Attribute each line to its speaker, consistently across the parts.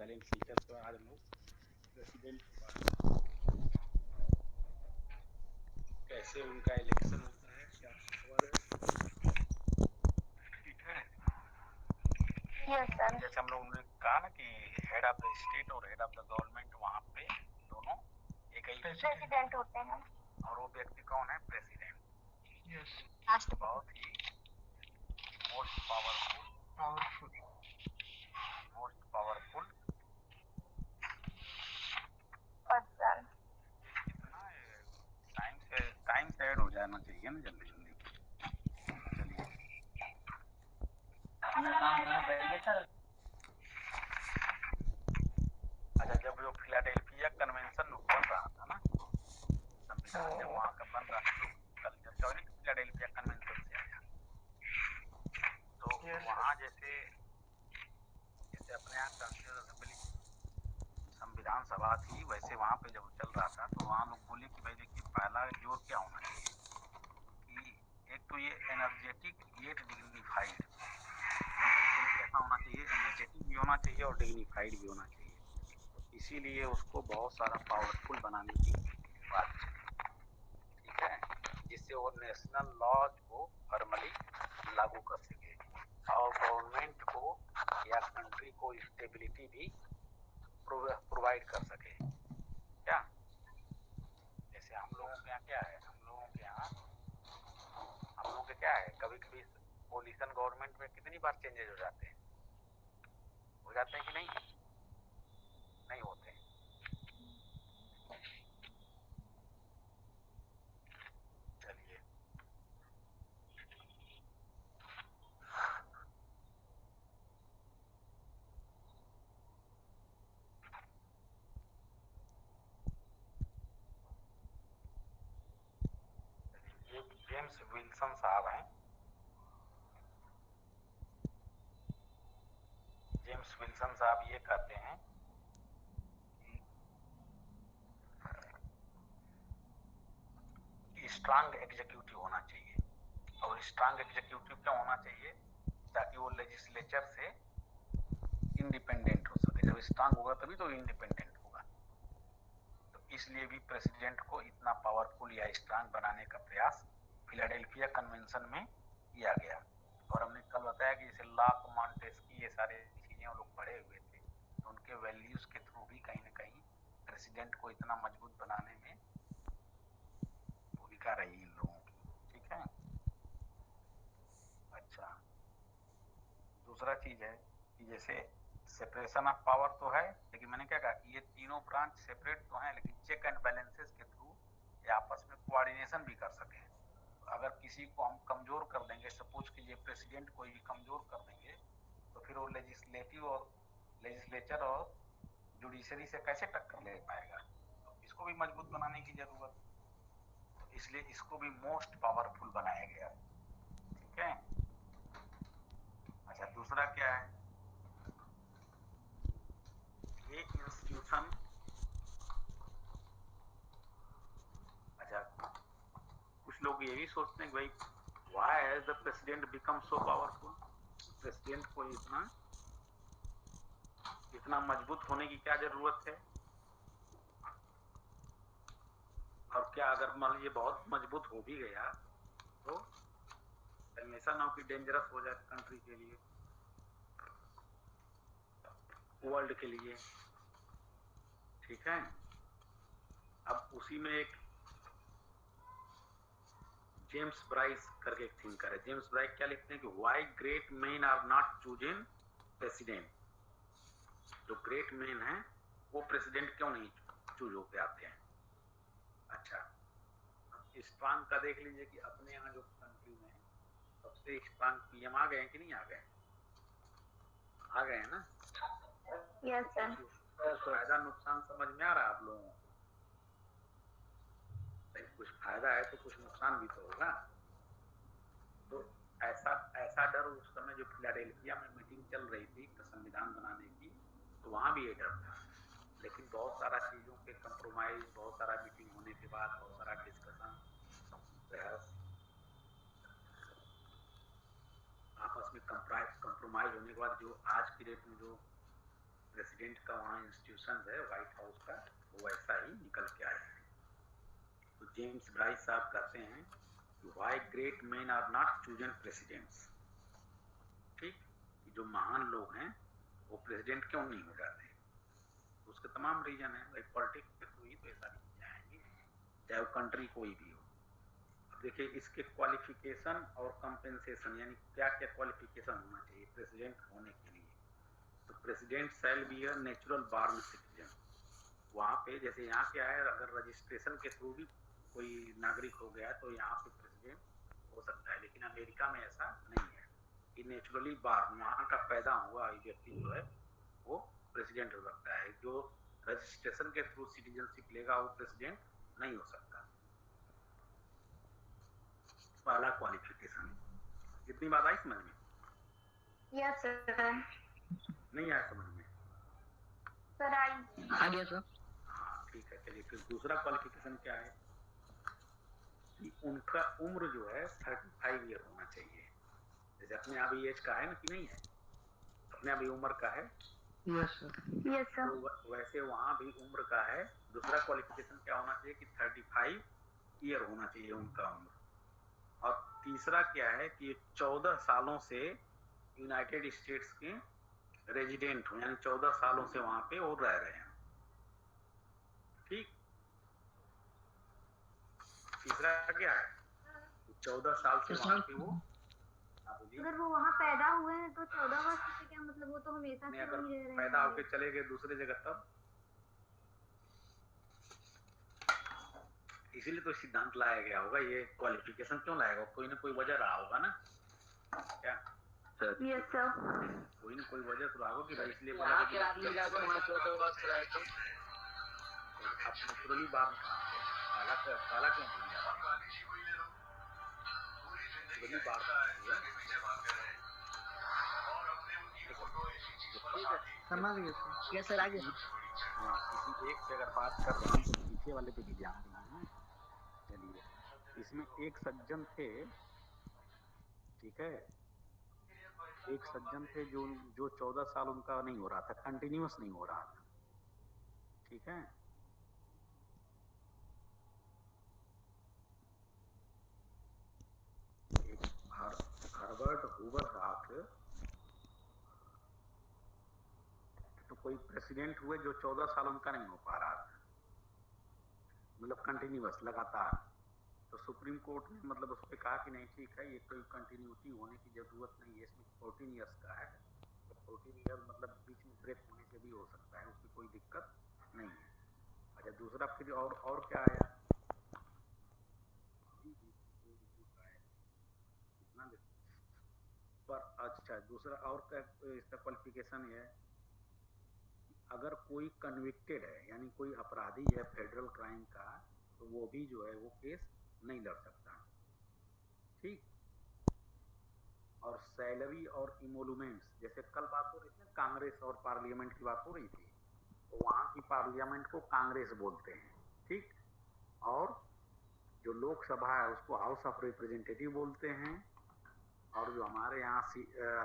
Speaker 1: Silent Sikar. तो आज हम लोग प्रेसिडेंट की बात कैसे उनका इलेक्शन होता है, क्या खबर है, ठीक है।
Speaker 2: Yes sir.
Speaker 1: जैसे हम लोगों ने कहा ना कि हेड ऑफ द स्टेट और हेड ऑफ द गवर्नमेंट वहाँ पे दोनों एक ही
Speaker 2: प्रेसिडेंट होते हैं।
Speaker 1: और वो व्यक्ति कौन है? प्रेसिडेंट।
Speaker 2: यस।
Speaker 1: बहुत ही मोस्ट पावरफुल
Speaker 2: पर्सन।
Speaker 1: कितना टाइम से ऐड हो जाना चाहिए ना जल्दी जल्दी। चलिए अच्छा, जब वो फिलाडेल्फिया कन्वेंशन बन रहा था ना, संविधान जब वहाँ का बन रहा था, कल्चर का फिलाडेल्फिया कन्वेंशन से आया। तो वहाँ जैसे जैसे अपने यहाँ कॉन्स्टिट्यूशन असेंबली संविधान सभा थी, वैसे वहाँ पे जब चल रहा था तो वहाँ लोग बोले कि भाई देखिए, पहला जोर क्या होना चाहिए कि एक तो ये एनर्जेटिक येट डिग्निफाइड, कैसा होना चाहिए? एनर्जेटिक भी होना चाहिए और डिग्निफाइड भी होना चाहिए। तो इसीलिए उसको बहुत सारा पावरफुल बनाने की बात चली, ठीक है, जिससे वो नेशनल लॉज को फॉर्मली लागू कर सके और गवर्नमेंट को या कंट्री को स्टेबिलिटी भी प्रोवाइड कर सके। क्या जैसे हम लोगों के यहाँ क्या है, हम लोगों के क्या है, कभी कभी कोलिशन गवर्नमेंट में कितनी बार चेंजेस हो जाते हैं कि नहीं? नहीं होते। चलिए ये जेम्स विल्सन साहब हैं। जेम्स विल्सन साहब ये कहते हैं कि स्ट्रांग एग्जीक्यूटिव होना चाहिए। और स्ट्रांग एग्जीक्यूटिव क्यों होना चाहिए? ताकि वो लेजिस्लेचर से इंडिपेंडेंट हो सके। जब स्ट्रांग होगा तभी तो इंडिपेंडेंट होगा। तो इसलिए भी प्रेसिडेंट को इतना पावरफुल या स्ट्रांग बनाने का प्रयास फिलाडेल्फिया कन्वेंशन में किया गया। और हमने कल बताया कि जैसे लॉक, मॉन्टेस्की, ये सारे चीजें वो लोग पढ़े हुए थे, तो उनके वैल्यूज के थ्रू भी कहीं ना कहीं प्रेसिडेंट को इतना मजबूत बनाने में भूमिका रही इन लोगों की, ठीक है। अच्छा, दूसरा चीज है कि जैसे सेपरेशन ऑफ पावर तो है, लेकिन मैंने क्या कहा कि ये तीनों ब्रांच सेपरेट तो हैं, लेकिन चेक एंड बैलेंसेस के थ्रू ये आपस में कोऑर्डिनेशन भी कर सकें। अगर किसी को हम कमजोर कर देंगे, सपोज कीजिए प्रेसिडेंट को ही कमजोर कर देंगे, तो फिर वो लेजिस्लेचर और जुडिशरी से कैसे टक्कर ले पाएगा? तो इसको भी मजबूत बनाने की जरूरत, तो इसलिए इसको भी मोस्ट पावरफुल बनाया गया, ठीक है। अच्छा, दूसरा क्या है, ये इंस्टीट्यूशन, अच्छा, कुछ लोग ये भी सोचते हैं कि भाई why has the president become so powerful? President को इतना मजबूत होने की क्या जरूरत है? और क्या अगर मान लीजिए बहुत मजबूत हो भी गया तो ऐसा ना हो कि डेंजरस हो जाए कंट्री के लिए, वर्ल्ड के लिए, ठीक है। अब उसी में एक जेम्स ब्राइस करके एक थिंकर है। जेम्स ब्राइस क्या लिखते हैं कि why great man are not chosen president. जो ग्रेट मैन है वो प्रेसिडेंट क्यों नहीं चूज होके आते हैं? अच्छा, स्ट्रांग का देख लीजिए कि अपने यहाँ जो कंट्री में सबसे स्ट्रांग पीएम आ गए हैं कि नहीं आ गए? आ गए हैं ना?
Speaker 2: Yes sir.
Speaker 1: फायदा नुकसान समझ में आ रहा है आप लोगों को? कुछ फायदा है तो कुछ नुकसान भी तो होगा। तो ऐसा ऐसा डर उस समय जो फिलाडेल्फिया में मीटिंग चल रही थी संविधान बनाने की, तो वहां भी ये डर था। लेकिन बहुत सारा चीजों के कंप्रोमाइज, बहुत सारा मीटिंग होने के बाद, बहुत सारा डिस्कशन, बहस, आपस में कंप्रोमाइज होने के बाद जो आज की डेट में जो प्रेसिडेंट का वहाँ इंस्टीट्यूशन है व्हाइट हाउस का, वो वैसा ही निकल के आया है। तो जेम्स ब्राइस साहब कहते हैं why great man are not chosen presidents, ठीक, जो महान लोग हैं वो प्रेसिडेंट क्यों नहीं हो जाते, तो उसके तमाम रीजन है, भाई पॉलिटिक्स के थ्रू ही तो ये सारी चीजें आएंगी, चाहे वो कंट्री कोई भी हो। अब देखिए इसके क्वालिफिकेशन और कंपेंसेशन, यानी क्या क्या क्वालिफिकेशन होना चाहिए प्रेसिडेंट होने के लिए। तो president shall be a natural born citizen, वहाँ पे जैसे यहाँ क्या है, अगर रजिस्ट्रेशन के थ्रू भी कोई नागरिक हो गया तो यहाँ पे प्रेसिडेंट हो सकता है, लेकिन अमेरिका में ऐसा नहीं है कि नेचुरली बॉर्न वहाँ का पैदा हुआ व्यक्ति जो है वो प्रेसिडेंट हो सकता है, जो रजिस्ट्रेशन के थ्रू सिटीजनशिप लेगा वो प्रेसिडेंट नहीं हो सकता। पहला क्वालिफिकेशन। इतनी बात आई समझ में?
Speaker 2: Yes sir.
Speaker 1: नहीं आया समझ में?
Speaker 2: Sir I.
Speaker 3: आ गया सर।
Speaker 1: हाँ ठीक है, चलिए फिर दूसरा क्वालिफिकेशन क्या है कि उनका उम्र जो है 35 ईयर होना चाहिए। जैसे अपने अभी एज का है ना कि नहीं है, अपने अभी उम्र का है।
Speaker 3: Yes sir.
Speaker 2: Yes sir.
Speaker 1: तो वैसे वहाँ भी उम्र का है। दूसरा क्वालिफिकेशन क्या होना चाहिए कि 35 ईयर होना चाहिए उनका उम्र। और तीसरा क्या है कि 14 सालों से यूनाइटेड स्टेट्स के रेजिडेंट हो, यानी 14 सालों से वहां पे वो रह रहे हैं, ठीक। तीसरा क्या है, 14 साल से वहां पे वो,
Speaker 2: अगर वो वहाँ पैदा हुए हैं तो 14 वर्ष से क्या मतलब, वो तो हमेशा से
Speaker 1: अगर
Speaker 2: वहीं रह रहे हैं।
Speaker 1: पैदा होके चले गए दूसरे जगह तब, इसीलिए तो सिद्धांत लाया गया होगा। ये क्वालिफिकेशन क्यों लाया गया, कोई ना कोई वजह रहा होगा ना, क्या?
Speaker 2: Yes sir.
Speaker 1: कोई ना कोई वजह तो रहा होगा कि भाई इसलिए बोला कि आप नेचुरली बात काला क्यों बोल बात
Speaker 3: समझ गए सर। यस सर, आगे।
Speaker 1: हाँ, किसी एक से अगर बात कर रहा हूँ तो पीछे वाले पे भी ध्यान देना है। चलिए, इसमें एक सज्जन थे, ठीक है, एक सज्जन थे जो 14 साल उनका नहीं हो रहा था, कंटिन्यूअस नहीं हो रहा था, ठीक है। एक हर्बर्ट हूवर रॉक, तो कोई प्रेसिडेंट हुए जो 14 साल उनका नहीं हो पा रहा था, मतलब कंटिन्यूअस लगातार। तो सुप्रीम कोर्ट ने मतलब उस पर कहा कि नहीं ठीक है, ये कोई कंटिन्यूटी होने की जरूरत नहीं है, इसमें 14 ईयर्स का है, तो 14 ईयर मतलब बीच में ब्रेक होने से भी हो सकता है, उसकी कोई दिक्कत नहीं है। अच्छा दूसरा फिर और क्या आया, कितना पर, अच्छा दूसरा और क्या इसका क्वालिफिकेशन है, अगर कोई कन्विक्टेड है यानी कोई अपराधी है फेडरल क्राइम का, तो वो भी जो है वो केस नहीं लड़ सकता, ठीक। और सैलरी और इमोलूमेंट्स, जैसे कल बात हो रही थी ना कांग्रेस और पार्लियामेंट की बात हो रही थी, तो वहां की पार्लियामेंट को कांग्रेस बोलते हैं, ठीक। और जो लोकसभा है उसको हाउस ऑफ रिप्रेजेंटेटिव बोलते हैं, और जो हमारे यहाँ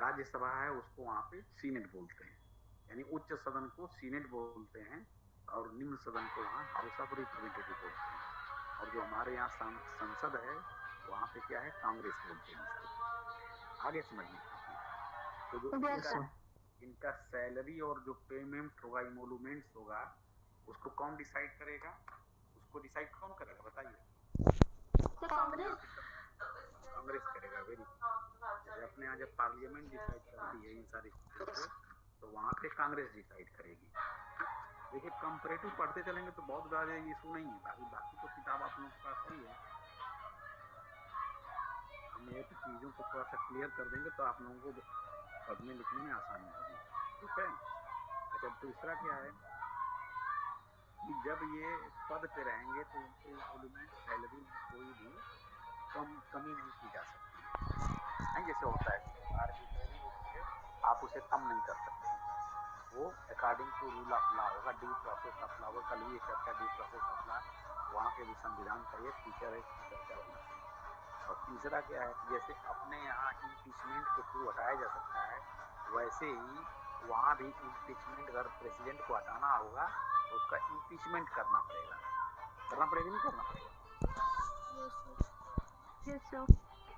Speaker 1: राज्यसभा है उसको वहाँ पे सीनेट बोलते हैं, यानी उच्च सदन को सीनेट बोलते हैं और निम्न सदन को वहाँ हाउस ऑफ रिप्रेजेंटेटिव बोलते हैं, और जो हमारे यहाँ संसद है वहाँ पे क्या है, कांग्रेस बोलते हैं उसको। आगे समझिए, तो जो इनका सैलरी और जो पेमेंट होगा, इमोलूमेंट्स होगा, उसको कौन डिसाइड करेगा, उसको डिसाइड कौन करेगा बताइए? कांग्रेस करेगा। Very good. अपने यहाँ जब पार्लियामेंट डिसाइड करती है इन सारी चीजों को, तो वहाँ पे कांग्रेस डिसाइड करेगी। देखिए कंपैरेटिव पढ़ते चलेंगे तो बहुत ज़्यादा इशू नहीं है, बाकी तो किताब आप लोगों के पास ही है, हम ये तो चीज़ों को थोड़ा सा क्लियर कर देंगे तो आप लोगों को पढ़ने लिखने में आसानी होगी, ठीक है। अच्छा दूसरा क्या है कि जब ये पद पे रहेंगे तो उनके एलिमेंट सैलरी में कोई भी कमी नहीं की जा सकती है, जैसे होता है आर्बिट्रेरी रूप से आप उसे कम नहीं कर सकते, वो according to rule of law होगा, ड्यू प्रोसेस ऑफ लॉ। कल भी चर्चा ड्यू प्रोसेस ऑफ लॉ, वहाँ के भी संविधान का ये फीचर है, चर्चा हुई थी। और तीसरा क्या है कि जैसे अपने यहाँ इम्पीचमेंट के थ्रू हटाया जा सकता है, वैसे ही वहाँ भी इम्पीचमेंट, अगर प्रेसिडेंट को हटाना होगा तो उसका इम्पीचमेंट करना पड़ेगा नहीं करना पड़ेगा।
Speaker 2: Yes sir.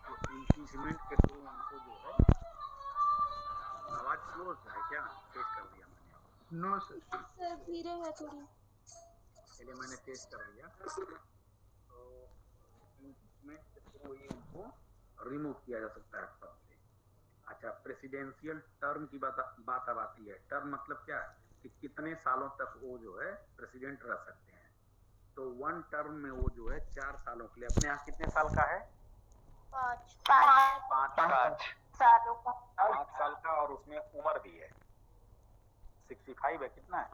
Speaker 1: तो इम्पीचमेंट के थ्रू उनको जो है, आवाज क्लोज है क्या? तेज कर दिया मैंने?
Speaker 3: No sir.
Speaker 2: सर धीरे है थोड़ी।
Speaker 1: चलिए मैंने तेज कर दिया। तो इम्पीचमेंट के थ्रू ही उनको रिमूव किया जा सकता है पद से। अच्छा, प्रेसिडेंशियल टर्म की बात अब आती है। टर्म मतलब क्या कि कितने सालों तक वो जो है प्रेसिडेंट रह सकते हैं। तो वन टर्म में वो जो है 4 सालों के लिए, अपने यहाँ कितने साल का है?
Speaker 2: 5
Speaker 1: सालों का। 5 साल का, और उसमें उम्र भी है 65 है। कितना है?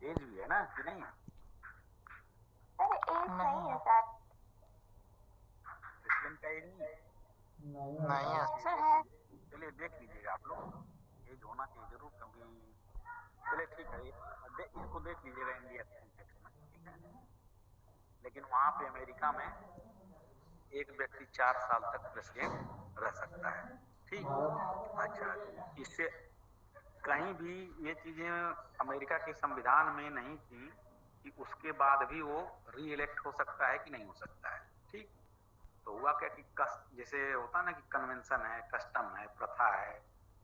Speaker 1: एज भी है ना कि नहीं?
Speaker 2: सर एज नहीं है सर।
Speaker 1: प्रेसिडेंट का एज
Speaker 3: नहीं है
Speaker 2: सर है।
Speaker 1: चलिए देख लीजिएगा आप लोग, एज होना चाहिए जरूर, क्योंकि चलिए ठीक है, इसको देख लीजिएगा इंडिया के कॉन्टेक्स्ट में, ठीक है। लेकिन वहाँ पे अमेरिका में एक व्यक्ति 4 साल तक प्रेसिडेंट रह सकता है, ठीक। अच्छा, इससे कहीं भी ये चीजें अमेरिका के संविधान में नहीं थी कि उसके बाद भी वो री इलेक्ट हो सकता है कि नहीं हो सकता है, ठीक। तो हुआ क्या कि जैसे होता ना कि कन्वेंशन है, कस्टम है, प्रथा है,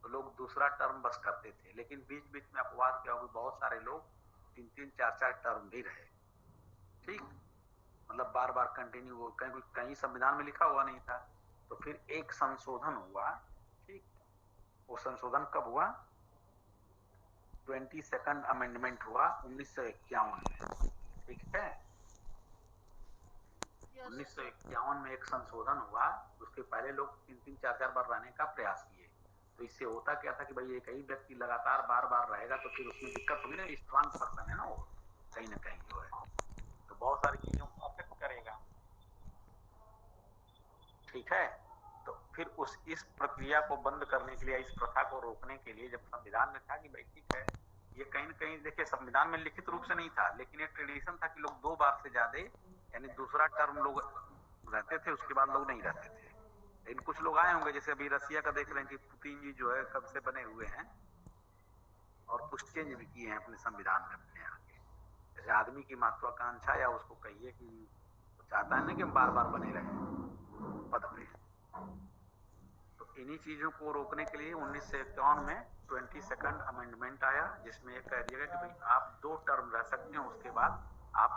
Speaker 1: तो लोग दूसरा टर्म बस करते थे। लेकिन बीच बीच में अपवाद क्या हो, बहुत सारे लोग 3-3, 4-4 टर्म भी रहे, ठीक। मतलब बार बार कंटिन्यू हो, कहीं संविधान में लिखा हुआ नहीं था। तो फिर एक संशोधन हुआ, ठीक। वो संशोधन कब हुआ? 22nd अमेंडमेंट हुआ 1951 में, ठीक है। 1951 में एक संशोधन हुआ। उसके पहले लोग 3-3, 4-4 बार रहने का प्रयास किए। तो इससे होता क्या था कि भाई एक ही व्यक्ति लगातार बार बार रहेगा तो फिर उसमें दिक्कत होगी ना, स्ट्रांग पर्सन है ना वो, कहीं ना कहीं जो है, तो बहुत सारी चीजों को अफेक्ट करेगा, ठीक है। तो फिर इस प्रक्रिया को बंद करने के लिए, इस प्रथा को रोकने के लिए, जब संविधान में था कि भाई ठीक है, ये कहीं ना कहीं देखिए संविधान में लिखित रूप से नहीं था, लेकिन एक ट्रेडिशन था कि लोग 2 बार से ज्यादा, यानी दूसरा टर्म लोग रहते थे, उसके बाद लोग नहीं रहते थे। लेकिन कुछ लोग आए होंगे, जैसे अभी रसिया का देख रहे हैं कि पुतिन जी जो है कब से बने हुए हैं, और कुछ चेंज भी किए हैं अपने संविधान में अपने यहाँ के। जैसे आदमी की महत्वाकांक्षा, या उसको कहिए कि चाहता है ना कि हम बार बार बने रहे पद पे। तो इन्हीं चीजों को रोकने के लिए 1951 में 22nd अमेंडमेंट आया, जिसमें यह कह दिया गया कि भाई आप 2 टर्म रह सकते हैं, उसके बाद आप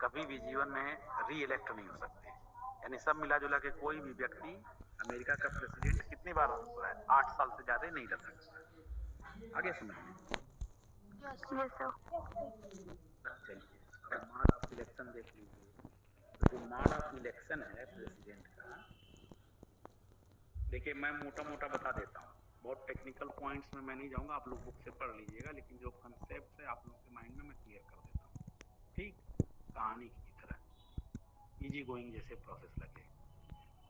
Speaker 1: कभी भी जीवन में री इलेक्ट नहीं हो सकते। यानी सब मिला जुला के कोई भी व्यक्ति अमेरिका का प्रेसिडेंट कितनी बार हो सकता है? 8 साल से ज्यादा नहीं रह सकता। आगे समझ में?
Speaker 2: Yes sir.
Speaker 1: चलिए अब मोड ऑफ इलेक्शन देख लीजिए। तो जो मोड ऑफ इलेक्शन है प्रेसिडेंट का, देखिए मैं मोटा मोटा बता देता हूँ, बहुत टेक्निकल पॉइंट्स में मैं नहीं जाऊंगा, आप लोग बुक से पढ़ लीजिएगा, लेकिन जो कंसेप्ट है आप लोगों के माइंड में मैं क्लियर कर देता हूँ, ठीक। कहानी की तरह इजी गोइंग जैसे प्रोसेस लगे।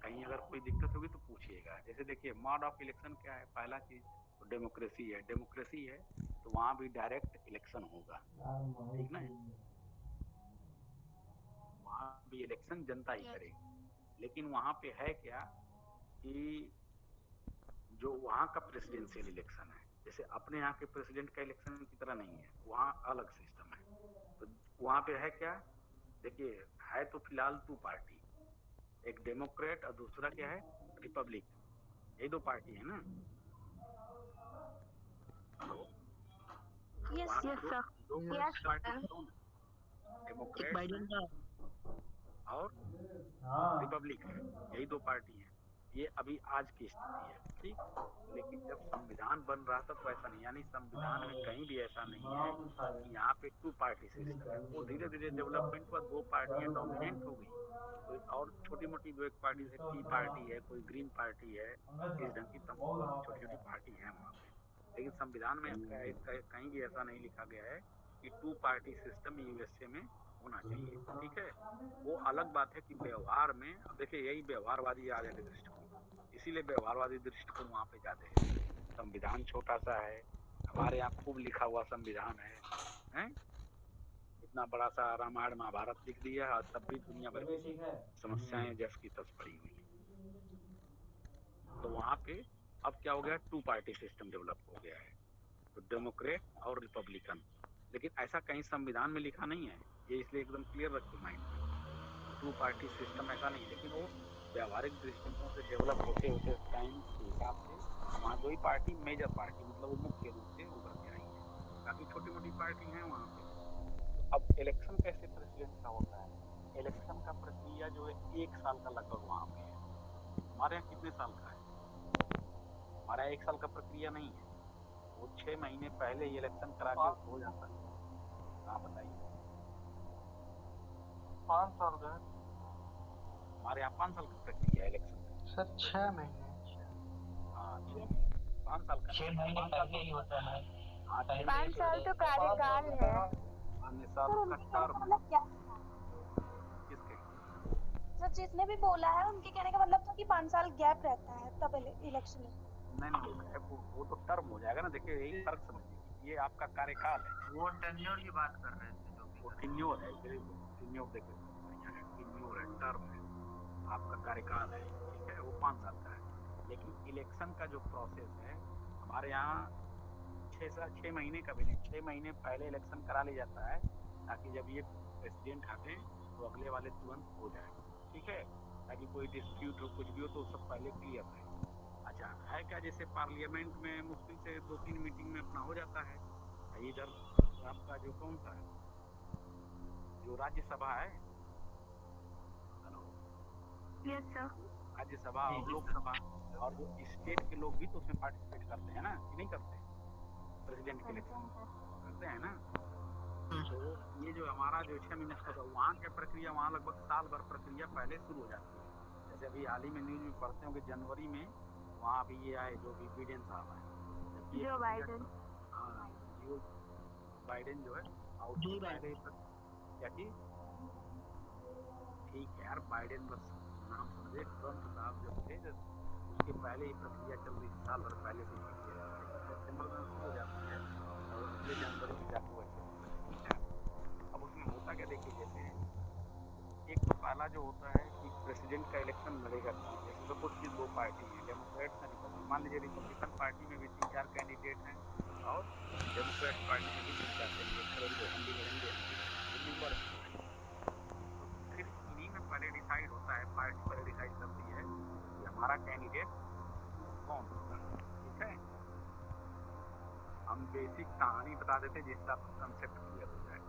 Speaker 1: कहीं अगर कोई दिक्कत होगी तो पूछिएगा। जैसे देखिए मोड ऑफ इलेक्शन क्या है? पहला चीज तो डेमोक्रेसी है। डेमोक्रेसी है तो वहां भी डायरेक्ट इलेक्शन होगा, ठीक ना? वहां भी इलेक्शन जनता ही करेगी। लेकिन वहां पे है क्या कि जो वहाँ का प्रेसिडेंशियल इलेक्शन है, जैसे अपने यहाँ के प्रेसिडेंट का इलेक्शन की तरह नहीं है, वहाँ अलग सिस्टम है। तो वहाँ पे है क्या, देखिए है तो फिलहाल 2 पार्टी, एक डेमोक्रेट और दूसरा क्या है, रिपब्लिक। यही 2 पार्टी है ना। Hello,
Speaker 2: yes yes sir.
Speaker 1: दो
Speaker 2: यस
Speaker 1: पार्टी
Speaker 2: सर।
Speaker 1: कौन?
Speaker 3: एक
Speaker 1: डेमोक्रेट्स
Speaker 3: बाइडेन
Speaker 1: हैं
Speaker 3: का।
Speaker 1: और रिपब्लिक है, यही 2 पार्टी हैं। ये अभी आज की स्थिति है, ठीक। लेकिन जब संविधान बन रहा था तो ऐसा नहीं, यानी संविधान में कहीं भी ऐसा नहीं है कि यहाँ पे 2 पार्टी सिस्टम है। वो धीरे धीरे डेवलपमेंट हुआ, 2 पार्टियां डोमिनेंट हो गई, कोई और छोटी मोटी 2-1 पार्टी है, टी पार्टी है, कोई ग्रीन पार्टी है, इस ढंग की छोटी छोटी पार्टी है वहाँ पे। लेकिन संविधान में कहीं भी ऐसा नहीं लिखा गया है कि 2 पार्टी सिस्टम यूएसए में होना चाहिए, ठीक है। वो अलग बात है कि व्यवहार में, अब देखिए यही व्यवहारवादी आ जाए दृष्टिकोण, इसीलिए व्यवहारवादी दृष्टिकोण वहाँ पे ज्यादा है। संविधान छोटा सा है, हमारे यहाँ खूब लिखा हुआ संविधान है? इतना बड़ा सा रामायण महाभारत लिख दिया और तब भी दुनिया भर की समस्याएं जस की तस पड़ी हुई। तो वहाँ पे अब क्या हो गया, 2 पार्टी सिस्टम डेवलप हो गया है, तो डेमोक्रेट और रिपब्लिकन। लेकिन ऐसा कहीं संविधान में लिखा नहीं है, ये इसलिए एकदम क्लियर रखिए माइंड में। 2 पार्टी सिस्टम ऐसा नहीं, लेकिन वो व्यावहारिक दृष्टिकोण से डेवलप होते होते टाइम के हिसाब से वहाँ 2 ही पार्टी मेजर पार्टी मतलब वो मुख्य रूप से उभर के आई है, बाकी छोटी मोटी पार्टी हैं वहाँ पे। तो अब इलेक्शन कैसे प्रेसिडेंट का होता है, इलेक्शन का प्रक्रिया जो है 1 साल का लगभग वहाँ पे है। हमारे यहाँ कितने साल का है, हमारा 1 साल का प्रक्रिया नहीं है, वो 6 महीने पहले ही इलेक्शन करा के हो जाता है। हाँ बताइए।
Speaker 3: 5 साल का है
Speaker 1: हमारे यहाँ 5 साल की प्रक्रिया है इलेक्शन का।
Speaker 3: सर, 6 महीने।
Speaker 1: हाँ 6 महीने, 5 साल का
Speaker 3: 6 महीने पहले ही होता है।
Speaker 1: हाँ 6
Speaker 3: पहले
Speaker 4: 5
Speaker 3: जो
Speaker 4: साल तो कार्यकाल है।
Speaker 1: अन्य साल
Speaker 2: सर
Speaker 1: का
Speaker 2: उनके कहने का
Speaker 1: टर्म।
Speaker 2: मतलब क्या
Speaker 1: किसके?
Speaker 4: सर जिसने भी बोला है उनके कहने का मतलब था कि 5 साल गैप रहता है तब इलेक्शन है।
Speaker 1: नहीं वो तो टर्म हो जाएगा ना। देखिए यही फर्क समझिए कि ये आपका कार्यकाल है,
Speaker 3: वो टेन्योर की बात कर रहे थे जो
Speaker 1: वो टिन्योर है, टिन्योर देखिए बढ़िया है, टिन्योर है, टर्म है, आपका कार्यकाल है, ठीक है, वो 5 साल का है। लेकिन इलेक्शन का जो प्रोसेस है हमारे यहाँ 6 महीने का भी नहीं, 6 महीने पहले इलेक्शन करा लिया जाता है, ताकि जब ये प्रेसिडेंट आते तो अगले वाले तुरंत हो जाए, ठीक है, ताकि कोई डिस्प्यूट हो कुछ भी हो तो सब पहले क्लियर रहे। अच्छा है क्या, जैसे पार्लियामेंट में मुश्किल से 2-3 मीटिंग में अपना हो जाता है। इधर आपका जो कौन सा है, जो राज्यसभा है, हेलो,
Speaker 2: यस सर।
Speaker 1: राज्यसभा और लोकसभा और जो स्टेट के लोग भी तो उसमें पार्टिसिपेट करते हैं ना, कि नहीं करते, प्रेसिडेंट के
Speaker 2: करते
Speaker 1: इलेक्शन
Speaker 2: हैं सर।
Speaker 1: करते हैं ना। तो ये जो हमारा जो 6 महीने का वहाँ की प्रक्रिया, वहाँ लगभग साल भर प्रक्रिया पहले शुरू हो जाती है। जैसे अभी हाल ही में न्यूज में पढ़ते होंगे जनवरी में वहाँ अभी ये आए जो भी बिडेन साहब आए, जबकि
Speaker 2: जो बाइडेन।
Speaker 1: हाँ जो बाइडेन जो है, और उससे पहले क्या चीज, ठीक है यार, बाइडेन बस नाम समझे, ट्रम्प साहब जब थे उसके पहले ही प्रक्रिया चल रही थी, साल भर पहले से ही प्रक्रिया चल रही थी, सितंबर में शुरू हो जाती है और अगले जनवरी में जाके वो एक्सेप्ट करती है। अब उसमें होता क्या देखिए, जैसे एक तो पहला जो होता है कि प्रेसिडेंट का इलेक्शन लड़ेगा कौन, जैसे सपोज कि 2 पार्टी है, डेमोक्रेट्स एंड रिपब्लिकन। मान लीजिए रिपब्लिकन पार्टी में भी 3-4 कैंडिडेट हैं और डेमोक्रेट्स पार्टी में भी 3-4 कैंडिडेट खड़ेंगे, हम भी लड़ेंगे, हम भी लड़ेंगे, ये मेंबर है। तो फिर इन्हीं में पहले डिसाइड होता है, पार्टी पहले डिसाइड करती है कि हमारा कैंडिडेट कौन होगा, ठीक है। हम बेसिक कहानी बता देते जिससे आपको कंसेप्ट क्लियर हो जाए,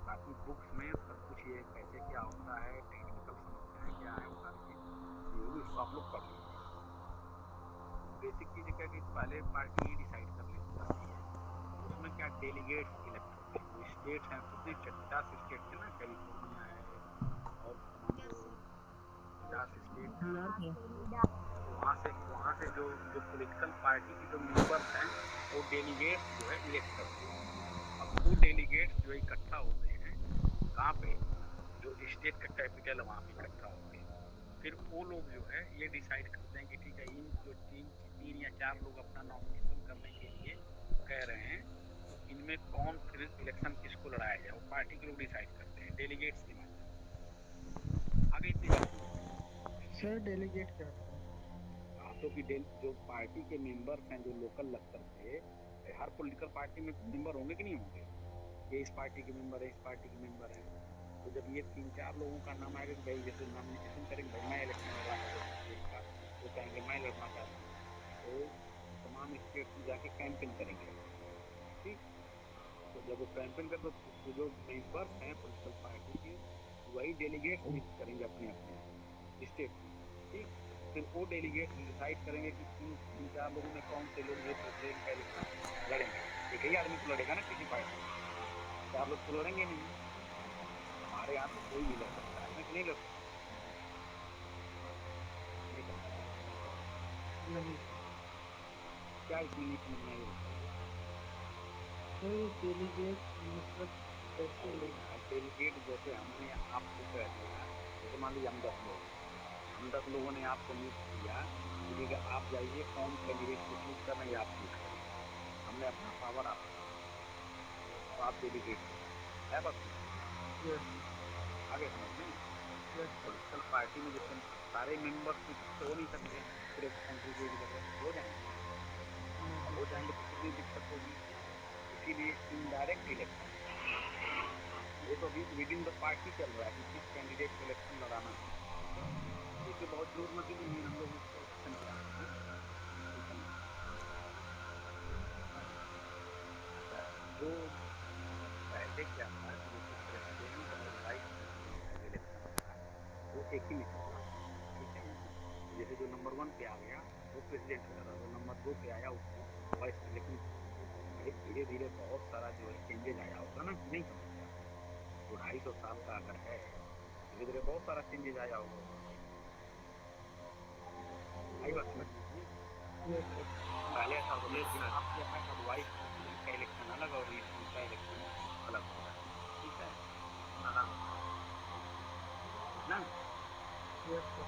Speaker 1: बाकी बुक्स में सब कुछ ये कैसे क्या होता है, टेक्निकल समस्याएं क्या है, वो सारी चीज ये भी उसको आप लोग पढ़ लीजिए। बेसिक चीज क्या कि पहले पार्टी ही डिसाइड कर लेती करती है, उसमें क्या डेलीगेट्स इलेक्ट होते हैं, जो स्टेट्स हैं कितने 50 स्टेट थे ना, कैलिफोर्निया है और मान लो 50 स्टेट हैं। तो वहाँ से जो जो पॉलिटिकल पार्टी की जो मेंबर्स हैं वो डेलीगेट्स जो है इलेक्ट करते हैं। अब वो डेलीगेट्स जो इकट्ठा होते हैं कहाँ पे, जो स्टेट का कैपिटल है वहाँ पे इकट्ठा होते हैं। फिर वो लोग जो है ये डिसाइड करते हैं कि ठीक है, इन जो तीन या 4 लोग अपना नॉमिनेशन करने के लिए कह रहे हैं, तो इनमें कौन फिर इलेक्शन किसको लड़ाया जाए, वो पार्टी के लोग डिसाइड करते हैं डेलीगेट्स के माध्यम से। आगे इतनी बात समझ में?
Speaker 3: सर डेलीगेट क्या होता है?
Speaker 1: हाँ तो कि जो पार्टी के मेंबर्स हैं, जो लोकल लगकर के, हर पॉलिटिकल पार्टी में मेंबर होंगे कि नहीं होंगे, ये इस पार्टी के मेंबर है, इस पार्टी के मेंबर है। तो जब ये 3-4 लोगों का नाम आएगा कि भाई जैसे नॉमिनेशन करेंगे, भाई मैं इलेक्शन लड़ रहा हूँ इस स्टेट का, वो कहेंगे मैं लड़ना चाहता हूँ, तो तमाम स्टेट्स में जाके कैंपेन करेंगे अपनी, ठीक। तो जब वो कैंपेन कर तो जो मेंबर्स हैं पॉलिटिकल पार्टी के, वही डेलीगेट्स नियुक्त करेंगे अपने अपने स्टेट में, ठीक। फिर वो डेलीगेट्स डिसाइड करेंगे कि 3-4 लोगों में कौन से लोग जो प्रेसिडेंट का इलेक्शन लड़ेंगे। एक ही आदमी तो लड़ेगा ना किसी पार्टी में, 4 लोग तो लड़ेंगे नहीं। हमारे यहाँ तो कोई भी लड़ सकता है ना, कि नहीं लड़ सकता, नहीं लड़ सकता।
Speaker 3: नहीं
Speaker 1: क्या इसमें नहीं समझ में आया ये बताइए।
Speaker 3: सर, डेलीगेट मतलब कैसे
Speaker 1: अरे
Speaker 3: लोग?
Speaker 1: यार डेलीगेट जैसे हमने आपको कह दिया, जैसे मान लीजिए हम 10 लोग हैं, हम 10 लोगों ने आपको नियुक्त किया कि ठीक है आप जाइए कौन कैंडिडेट को चूज करना है आप चूज करिए, हमने अपना पावर आपको दे दिया, तो आप डेलीगेट हो गए, है बस में
Speaker 3: यस।
Speaker 1: आगे समझ में।
Speaker 3: यस
Speaker 1: पॉलिटिकल पार्टी में जैसे सारे मेंबर्स तो हो नहीं सकते पूरे कंट्री के हो जाएंगे,
Speaker 3: नहीं
Speaker 1: हो जाएंगे तो कितनी दिक्कत होगी। इसीलिए इनडायरेक्ट इलेक्शन, वो तो अभी विदिन द पार्टी चल रहा है कि किस कैंडिडेट को इलेक्शन लड़ाना है। इससे बहुत जरूरत भी नहीं है, हम लोग उसको इलेक्शन पे आते हैं, ठीक है ना। जो पहले क्या था कि जैसे प्रेसिडेंट और वाइस प्रेसिडेंट का जो इलेक्शन था वो एक ही में चलता था, ठीक है। तो जैसे जो नंबर 1 पे आ गया वो प्रेसिडेंट होता था, जो नंबर 2 पे आया उसको वाइस। लेकिन धीरे धीरे बहुत सारा जो है चेंजेज आया होगा ना, नहीं समझता। जो 250 साल का अगर है धीरे धीरे बहुत सारा चेंजेज आया होगा वहाँ पे। आई बात समझ लीजिए।
Speaker 3: यस सर
Speaker 1: पहले ऐसा होता था लेकिन अब क्या है, अब वाइस प्रेसिडेंट का इलेक्शन अलग और इसका इलेक्शन अलग होता है, ठीक है, अलग होता है ना।
Speaker 3: यस सर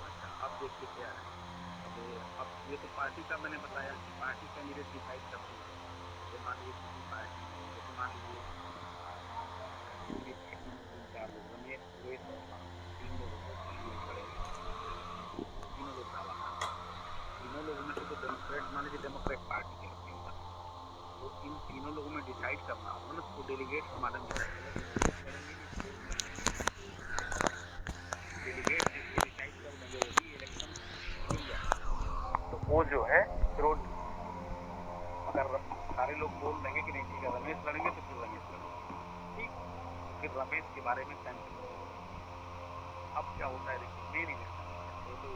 Speaker 1: अच्छा अब देखिए क्या है, अब ये तो पार्टी का मैंने बताया कि पार्टी कैंडिडेट डिसाइड करती है। जैसे मान लीजिए किसी पार्टी में, जैसे मान लीजिए इसमें तीन चार लोग, रमेश सुरेश और राम, 3 लोगों को 3 लोग लड़ेंगे, तीनों लोग दावा कर रहे हैं। तीनों लोगों में से जो डेमोक्रेट, मान लीजिए डेमोक्रेट पार्टी के मेंबर, तो इन तीनों लोगों में डिसाइड करना होगा ना, तो डेलीगेट के माध्यम डिसाइड होगा। डेलीगेट लड़ेंगे या फिर डेलीगेट जिसको डिसाइड कर देंगे वही इलेक्शन जीत जाएगा। तो वो जो है फिर वो अगर सारे लोग बोल देंगे कि नहीं ठीक है रमेश लड़ेंगे तो फिर रमेश लड़ेंगे, ठीक, तो फिर रमेश के बारे में कैंसिल कर देंगे। अब क्या होता है देखिए, मेन इलेक्शन होता है, तो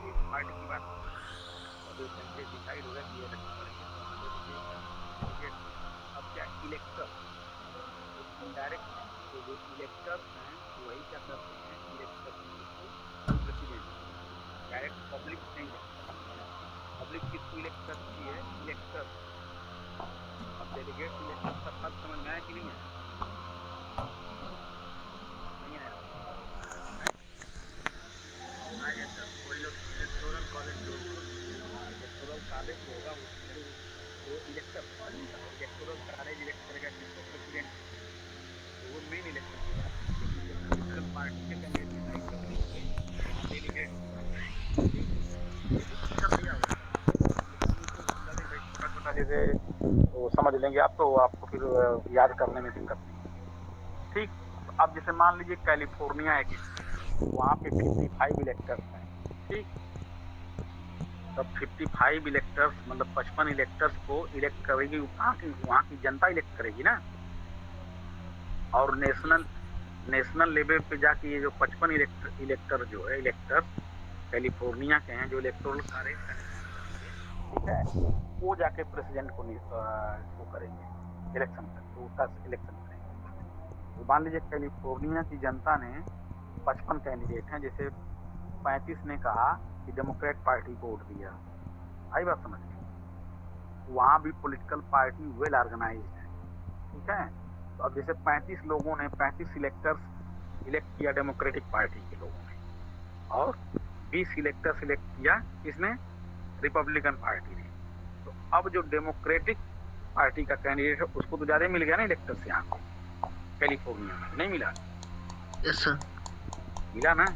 Speaker 1: एक पार्टी की बात है। अब एक कैंडिडेट डिसाइड हो गया कि ये इलेक्शन लड़ेंगे तो अब डेलीगेट अब क्या इलेक्टर, तो इनडायरेक्ट है, तो जो इलेक्टर्स हैं वही क्या करते हैं, इलेक्ट करते हैं इसको प्रेसिडेंट को। डायरेक्ट पब्लिक नहीं इलेक्ट करती है, पब्लिक किसको इलेक्ट करती है, इलेक्टर्स। अब डेलीगेट इलेक्टर्स का फर्क समझ में आया कि नहीं आया, नहीं आया है? आ गया सर। वही जो इलेक्टोरल कॉलेज जो इलेक्टोरल कॉलेज जो होगा उसको वो इलेक्टर्स करेगा, और इलेक्टोरल कॉलेज इलेक्ट करेगा किसको, प्रेसिडेंट को। तो वो मेन इलेक्शन की बात है। लेकिन जो पॉलिटिकल पार्टी के कैंडिडेट डिसाइड कर देंगे वहाँ डेलीगेट होगा, ठीक। ये तो क्लियर भैया होगा लेकिन इसको समझा दें भाई, छोटा छोटा जैसे तो समझ लेंगे आप, तो आपको फिर याद करने में दिक्कत नहीं होगी, ठीक। तो अब जैसे मान लीजिए कैलिफोर्निया एक स्टेट है, वहाँ पे 55 इलेक्टर्स हैं, ठीक। तब 55 इलेक्टर्स मतलब 55 इलेक्टर्स को इलेक्ट करेगी वहाँ की जनता इलेक्ट करेगी ना। और नेशनल नेशनल लेवल पे जाके ये जो 55 इलेक्टर जो है इलेक्टर्स कैलिफोर्निया के हैं, जो इलेक्टोरल कॉलेज का निर्माण करेंगे, ठीक है, वो जाके प्रेसिडेंट को वो करेंगे, इलेक्शन कर उसका इलेक्शन करेंगे। तो मान लीजिए कैलिफोर्निया की जनता ने 55 कैंडिडेट हैं, जैसे 35 ने कहा कि डेमोक्रेट पार्टी को वोट दिया, आई बात समझ में। वहाँ भी पॉलिटिकल पार्टी वेल ऑर्गेनाइज्ड है, ठीक है। तो अब जैसे 35 लोगों ने 35 सिलेक्टर्स इलेक्ट किया डेमोक्रेटिक पार्टी के लोगों ने, और 20 सिलेक्टर सिलेक्ट किया किसने, रिपब्लिकन पार्टी ने। तो अब जो डेमोक्रेटिक पार्टी का कैंडिडेट है उसको तो ज्यादा मिल गया ना इलेक्टर्स, यहाँ पे कैलिफोर्निया में नहीं मिला,
Speaker 3: यस सर
Speaker 1: मिला ना।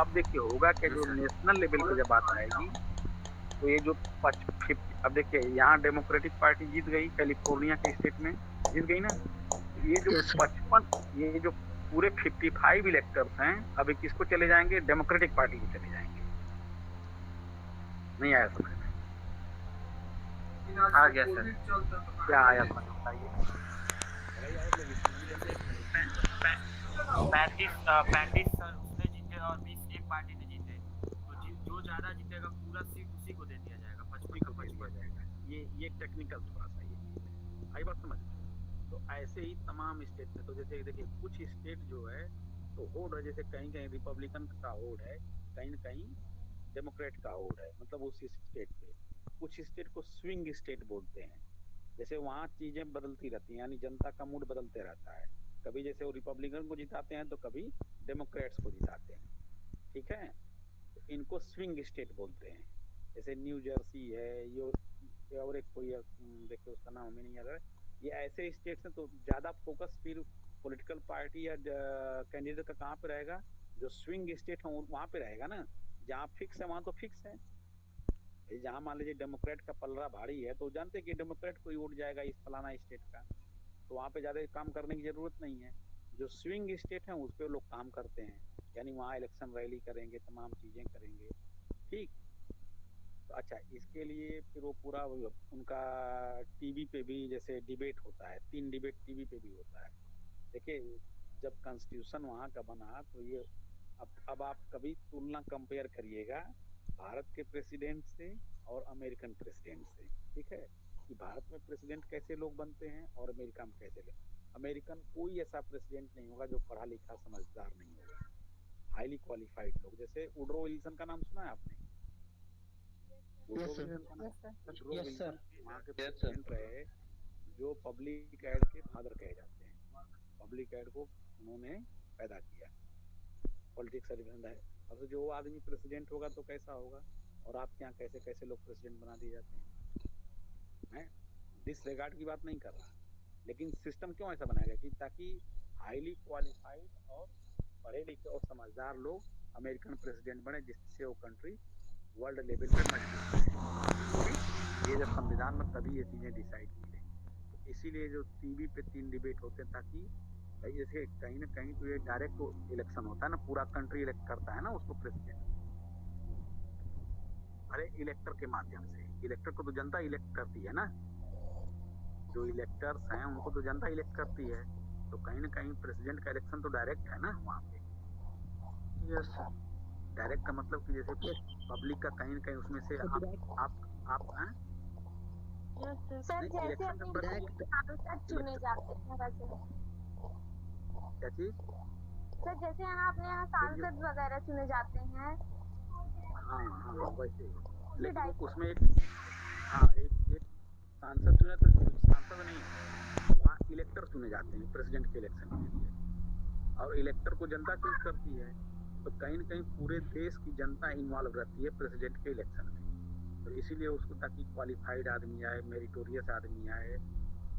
Speaker 1: अब देखिए होगा कि जो नेशनल लेवल पे जब बात आएगी तो ये जो 50, अब देखिए यहाँ डेमोक्रेटिक पार्टी जीत गई कैलिफोर्निया के स्टेट में, जीत गई ना। ये जो
Speaker 3: यस
Speaker 1: 55, ये जो पूरे 55 इलेक्टर्स हैं अभी किसको चले जाएंगे, डेमोक्रेटिक पार्टी को चले जाएंगे। नहीं आया समझ में,
Speaker 3: आ गया सर
Speaker 1: क्या आया समझ में बताइए। भाई और लोग इसमें नहीं
Speaker 3: जैसे
Speaker 1: समझे तो
Speaker 3: 35 सर उसने जीते और 20 एक पार्टी ने जीते, तो जो ज्यादा जीतेगा पूरा सीट उसी को दे दिया जाएगा,
Speaker 1: उसी
Speaker 3: 55
Speaker 1: को
Speaker 3: का
Speaker 1: दे दिया
Speaker 3: 55।
Speaker 1: जाएगा। ये टेक्निकल थोड़ा सा ये चीज है, आई बात समझ में। तो ऐसे ही तमाम स्टेट में, तो जैसे देखिए कुछ स्टेट जो है तो होड़ है, जैसे कहीं कहीं रिपब्लिकन का होड़ है, कहीं न कहीं डेमोक्रेट का होड़ है, मतलब उस स्टेट पे। कुछ स्टेट को स्विंग स्टेट बोलते हैं, जैसे वहाँ चीजें बदलती रहती हैं, यानी जनता का मूड बदलते रहता है। कभी जैसे वो रिपब्लिकन को जिताते हैं तो कभी डेमोक्रेट्स को जिताते हैं, ठीक है। तो इनको स्विंग स्टेट बोलते हैं। जैसे न्यू जर्सी है, ये और एक कोई देखिए उसका नाम हमें नहीं याद है। ये ऐसे स्टेट्स हैं तो ज्यादा फोकस फिर पॉलिटिकल पार्टी या कैंडिडेट का कहाँ पे रहेगा, जो स्विंग स्टेट है वहाँ पे रहेगा ना। जहाँ फिक्स है वहाँ तो फिक्स है। जहाँ मान लीजिए डेमोक्रेट का पलड़ा भारी है तो जानते हैं कि डेमोक्रेट को ही वोट जाएगा इस फलाना स्टेट का, तो वहाँ पे ज्यादा काम करने की जरूरत नहीं है। जो स्विंग स्टेट है उस पर लोग काम करते हैं, यानी वहाँ इलेक्शन रैली करेंगे, तमाम चीजें करेंगे। ठीक। तो अच्छा, इसके लिए फिर वो पूरा उनका टीवी पे भी जैसे डिबेट होता है, 3 डिबेट टीवी पे भी होता है। देखिए, जब कॉन्स्टिट्यूशन वहाँ का बना तो ये अब आप कभी तुलना कंपेयर करिएगा भारत के प्रेसिडेंट से और अमेरिकन प्रेसिडेंट से। ठीक है, कि भारत में प्रेसिडेंट कैसे लोग बनते हैं और अमेरिका में कैसे लोग। अमेरिकन कोई ऐसा प्रेसिडेंट नहीं होगा जो पढ़ा लिखा समझदार नहीं होगा, हाईली क्वालिफाइड लोग। जैसे वुडरो विल्सन का नाम सुना है आपने? वुडरो विल्सन का नाम, वुडरो विल्सन वहाँ के प्रेसिडेंट रहे, जो पब्लिक एड के फादर कहे जाते हैं। पब्लिक एड को उन्होंने पैदा किया, पॉलिटिक्स एडमिशन है। अब तो जो आदमी प्रेसिडेंट होगा तो कैसा होगा, और आपके यहाँ कैसे कैसे लोग प्रेसिडेंट बना दिए जाते हैं। मैं डिसरिगार्ड की बात नहीं कर रहा, लेकिन सिस्टम क्यों ऐसा बनाया गया कि ताकि हाईली क्वालिफाइड और पढ़े लिखे और समझदार लोग अमेरिकन प्रेसिडेंट बने, जिससे वो कंट्री वर्ल्ड लेवल पे मजबूत है। ये जब संविधान में तभी ये चीजें डिसाइड की गई। तो इसीलिए जो टीवी पे 3 डिबेट होते हैं, ताकि भाई जैसे कहीं ना कहीं तो ये डायरेक्ट इलेक्शन होता है ना, पूरा कंट्री इलेक्ट करता है ना उसको प्रेसिडेंट। अरे इलेक्टर के माध्यम से, इलेक्टर को तो जनता इलेक्ट करती है ना, जो इलेक्टर्स हैं उनको तो जनता इलेक्ट करती है। तो कहीं ना कहीं प्रेसिडेंट का इलेक्शन तो डायरेक्ट है ना वहाँ पे।
Speaker 5: Yes sir.
Speaker 1: डायरेक्ट का मतलब कि जैसे पब्लिक का कहीं ना कहीं उसमें से आप हैं।
Speaker 4: सर
Speaker 1: नहीं,
Speaker 4: जैसे
Speaker 1: इलेक्शन का
Speaker 4: अपने
Speaker 1: प्रक्रिया,
Speaker 4: सांसद चुने जाते हैं वैसे।
Speaker 1: क्या चीज?
Speaker 4: सर जैसे यहाँ अपने यहाँ
Speaker 1: बोलिए।
Speaker 4: सांसद वगैरह चुने जाते हैं,
Speaker 1: हाँ हाँ वैसे ही।
Speaker 4: भी
Speaker 1: लेकिन
Speaker 4: डाइट
Speaker 1: उसमें एक, हाँ एक सांसद चुने तो सांसद नहीं, वहाँ इलेक्टर चुने जाते हैं प्रेसिडेंट के इलेक्शन के लिए, और इलेक्टर को जनता चूज करती है। तो कहीं न कहीं पूरे देश की जनता इन्वॉल्व रहती है प्रेसिडेंट के इलेक्शन में। तो इसीलिए उसको, ताकि क्वालिफाइड आदमी आए, मेरिटोरियस आदमी आए,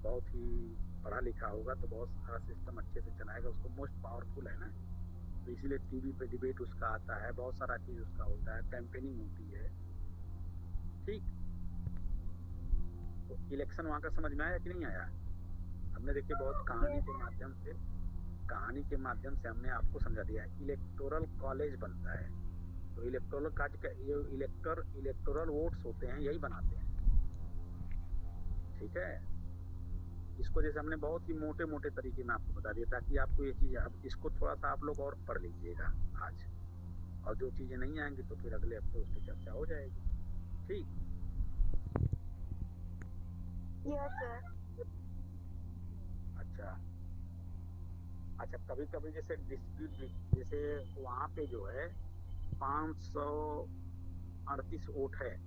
Speaker 1: बहुत ही पढ़ा लिखा होगा तो बहुत सारा सिस्टम अच्छे से चलाएगा, उसको मोस्ट पावरफुल है ना। तो इसीलिए टीवी पे डिबेट उसका आता है, बहुत सारा चीज उसका होता है, कैंपेनिंग होती है। ठीक। तो इलेक्शन वहाँ का समझ में आया कि नहीं आया? हमने देखिए बहुत कहानी के माध्यम से हमने आपको समझा दिया है। इलेक्टोरल कॉलेज बनता है, तो इलेक्टोरल काज का ये इलेक्टोरल वोट्स होते हैं, यही बनाते हैं। ठीक है, इसको जैसे हमने बहुत ही मोटे मोटे तरीके में आपको बता दिया, ताकि आपको ये चीज, अब इसको थोड़ा सा आप लोग और पढ़ लीजिएगा आज, और जो चीजें नहीं आएंगी तो फिर अगले हफ्ते उस पर चर्चा हो जाएगी। ठीक।
Speaker 4: Yes sir.
Speaker 1: अच्छा अच्छा, कभी कभी जैसे डिस्प्यूट, जैसे वहाँ पे जो है 538 वोट है।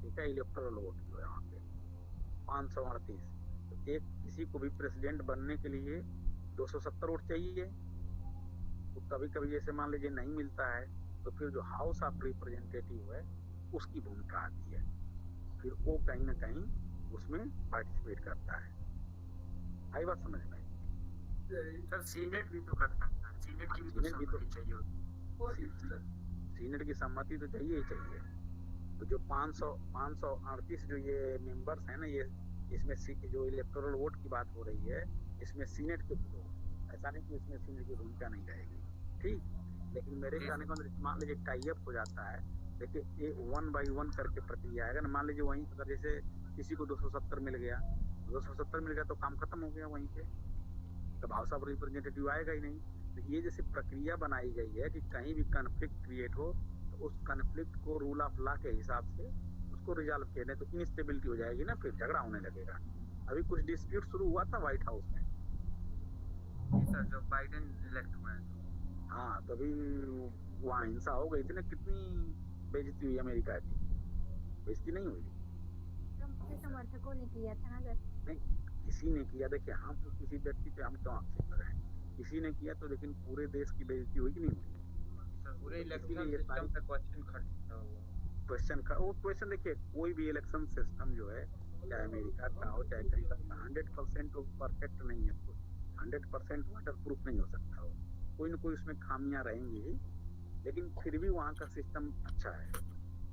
Speaker 1: ठीक है, इलेक्टोरल वोट जो है वहाँ पे 538। तो एक किसी को भी प्रेसिडेंट बनने के लिए 270 वोट चाहिए। तो कभी कभी जैसे मान लीजिए नहीं मिलता है, तो फिर जो हाउस ऑफ रिप्रेजेंटेटिव है उसकी भूमिका आती है, फिर वो कहीं ना कहीं उसमें पार्टिसिपेट करता है। आई बात समझ में?
Speaker 3: सर सीनेट भी तो करता है, सीनेट की भी तो
Speaker 1: सीनेट भी तो,
Speaker 3: सहमति चाहिए होती है।
Speaker 1: सीनेट की सम्मति तो चाहिए ही चाहिए। तो जो 538 जो ये मेंबर्स हैं ना, ये इसमें जो इलेक्टोरल वोट की बात हो रही है, इसमें सीनेट के भी लोग, ऐसा नहीं कि इसमें सीनेट की भूमिका नहीं रहेगी। ठीक। लेकिन मेरे कहने का मतलब, मान लीजिए टाई अप हो जाता है, देखिए ये 1 by 1 करके प्रक्रिया आएगा ना। मान लीजिए वहीं अगर जैसे किसी को 270 मिल गया, 270 मिल गया तो काम खत्म हो गया वहीं पे, तब हाउस ऑफ रिप्रेजेंटेटिव आएगा ही नहीं। तो ये जैसे प्रक्रिया बनाई गई है कि कहीं भी कन्फ्लिक्ट क्रिएट हो तो उस कन्फ्लिक्ट को रूल ऑफ लॉ के हिसाब से उसको रिजॉल्व किया, नहीं तो इनस्टेबिलिटी हो जाएगी ना, फिर झगड़ा होने लगेगा। अभी कुछ डिस्प्यूट शुरू हुआ था व्हाइट हाउस में।
Speaker 3: जी सर, जब बाइडेन इलेक्ट हुए हैं तो।
Speaker 1: हाँ, तभी वहाँ हिंसा हो गई थी ना, कितनी बेइज्जती हुई अमेरिका की। बेइज्जती नहीं हुई?
Speaker 2: ट्रम्प के समर्थकों ने किया था ना सर।
Speaker 1: नहीं, किसी ने किया। देखिए, हम किसी व्यक्ति पे हम क्यों आक्षेप लगाएं, किसी ने किया तो, लेकिन पूरे देश की बेइज्जती हुई कि नहीं हुई?
Speaker 3: सर पूरे
Speaker 1: तो
Speaker 3: इलेक्शन
Speaker 1: इसीलिए ये
Speaker 3: सिस्टम
Speaker 1: सारी
Speaker 3: पे क्वेश्चन खड़ा हुआ।
Speaker 1: क्वेश्चन देखिए, कोई भी इलेक्शन सिस्टम जो है, चाहे अमेरिका का हो चाहे कहीं का, 100% तो परफेक्ट नहीं है। 100% वाटर प्रूफ नहीं हो सकता वो, कोई ना कोई उसमें खामियां रहेंगी ही, लेकिन फिर भी वहाँ का सिस्टम अच्छा है।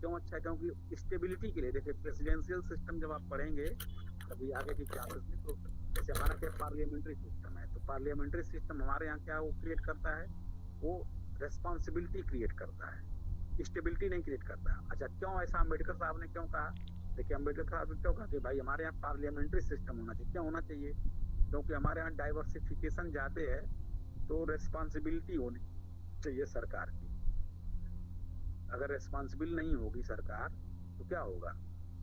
Speaker 1: क्यों अच्छा है? क्योंकि स्टेबिलिटी के लिए। देखिए प्रेसिडेंशियल सिस्टम जब आप पढ़ेंगे कभी आगे की क्लासेस में, तो जैसे हमारा क्या पार्लियामेंट्री सिस्टम है, तो पार्लियामेंट्री सिस्टम हमारे यहाँ क्या वो क्रिएट करता है, वो रेस्पॉन्सिबिलिटी क्रिएट करता है, स्टेबिलिटी नहीं क्रिएट करता। अच्छा क्यों ऐसा अम्बेडकर साहब ने क्यों कहा? देखिए अम्बेडकर साहब ने क्यों कहा कि भाई हमारे यहाँ पार्लियामेंट्री सिस्टम होना चाहिए। क्यों होना चाहिए? क्योंकि हमारे यहाँ डाइवर्सिफिकेशन ज्यादा है, तो रेस्पॉन्सिबिलिटी होनी चाहिए सरकार की। अगर रेस्पॉन्सिबल नहीं होगी सरकार तो क्या होगा?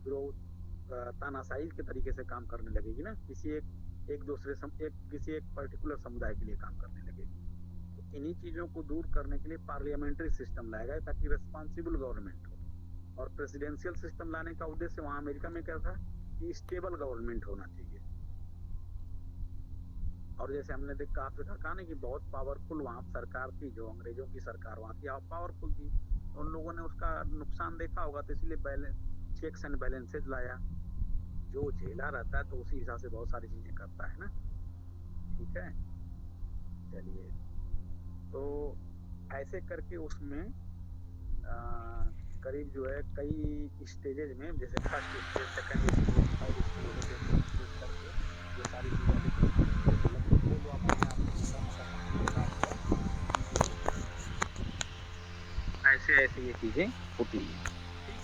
Speaker 1: फिर वो तानाशाही के तरीके से काम करने लगेगी ना, किसी किसी एक पर्टिकुलर समुदाय के लिए काम करने लगेगी। तो इन्हीं चीजों को दूर करने के लिए पार्लियामेंट्री सिस्टम लाया गया ताकि रेस्पॉन्सिबल गवर्नमेंट हो। और प्रेसिडेंशियल सिस्टम लाने का उद्देश्य वहां अमेरिका में क्या था कि स्टेबल गवर्नमेंट होना चाहिए। और जैसे हमने देखा आपसे कहा ना कि बहुत पावरफुल वहाँ सरकार थी, जो अंग्रेजों की सरकार वहाँ थी पावरफुल थी, तो उन लोगों ने उसका नुकसान देखा होगा, तो इसलिए चेक्स एंड बैलेंसेज लाया। जो झेला रहता है तो उसी हिसाब से बहुत सारी चीजें करता है ना। ठीक है, चलिए, तो ऐसे करके उसमें करीब जो है कई स्टेजेज में, जैसे first stage, second stage, third stage करके ये सारी ऐसे ऐसे ये चीजें होती है। ठीक,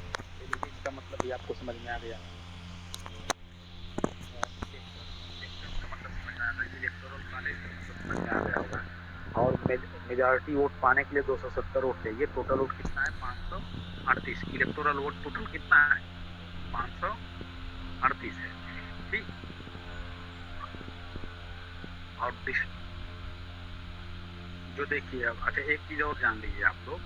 Speaker 1: इसका मतलब ये आपको समझ में आ गया। और मेजॉरिटी वोट पाने के लिए 270 वोट चाहिए। टोटल वोट कितना है? 538। इलेक्टोरल वोट टोटल कितना है? 538 है। ठीक, और जो देखिए अब, अच्छा एक चीज और जान लीजिए आप लोग,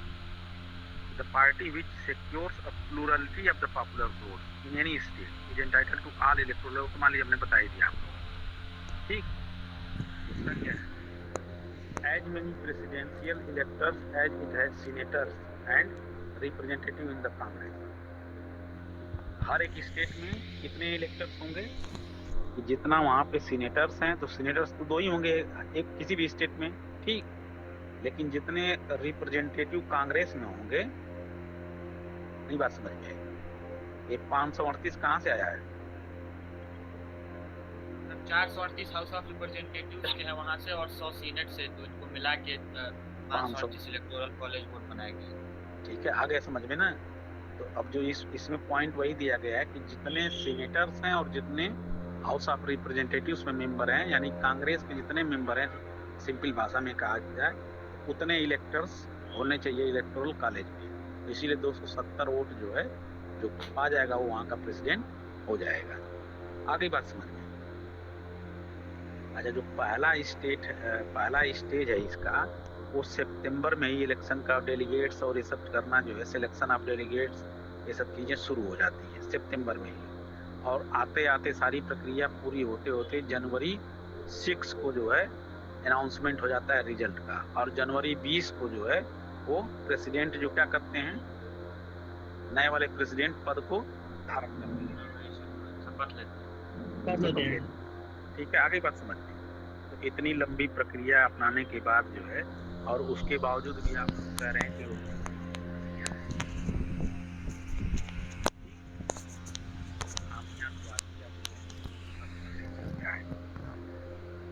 Speaker 1: the party which secures a plurality of the popular vote in any state is entitled to all electoral vote. मान लीजिए हमने बताई दिया आपको। ठीक, इसका क्या है? as many presidential electors as it has senators and representative in the Congress। हर एक स्टेट में कितने इलेक्टर्स होंगे? जितना वहाँ पे सीनेटर्स हैं, तो सीनेटर्स तो 2 ही होंगे एक किसी भी स्टेट में। ठीक, लेकिन जितने रिप्रेजेंटेटिव कांग्रेस में होंगे, नहीं बात समझ में आई? ये 538 कहाँ से आया है?
Speaker 3: 438 हाउस ऑफ रिप्रेजेंटेटिव्स के हैं वहाँ से, और 100 सीनेट से, तो इनको मिला के 538 इलेक्टोरल कॉलेज वोट बनाए गए।
Speaker 1: ठीक है, आ गया समझ में ना? तो अब जो इसमें पॉइंट वही दिया गया है कि जितने सीनेटर्स हैं और जितने हाउस ऑफ रिप्रेजेंटेटिव्स में मेंबर हैं, यानी कांग्रेस के जितने मेंबर हैं, सिंपल भाषा में कहा जाए, उतने इलेक्टर्स होने चाहिए इलेक्टोरल कॉलेज में। तो इसीलिए 270 वोट जो है, जो पा जाएगा वो वहाँ का प्रेसिडेंट हो जाएगा। आगे बात समझ में? अच्छा, जो पहला स्टेज है इसका, वो सितंबर में ही इलेक्शन का डेलीगेट्स और ये सब करना जो है, सिलेक्शन ऑफ डेलीगेट्स, ये सब चीज़ें शुरू हो जाती है सितंबर में ही। और आते आते सारी प्रक्रिया पूरी होते होते जनवरी 6 को जो है अनाउंसमेंट हो जाता है रिजल्ट का। और जनवरी 20 को जो है वो प्रेसिडेंट जो क्या करते हैं, नए वाले प्रेसिडेंट पद को धारण करते हैं,
Speaker 3: शपथ लेते हैं।
Speaker 1: ठीक है, आगे बात समझ में? तो इतनी लंबी प्रक्रिया अपनाने के बाद जो है, और उसके बावजूद भी आप लोग कह रहे हैं कि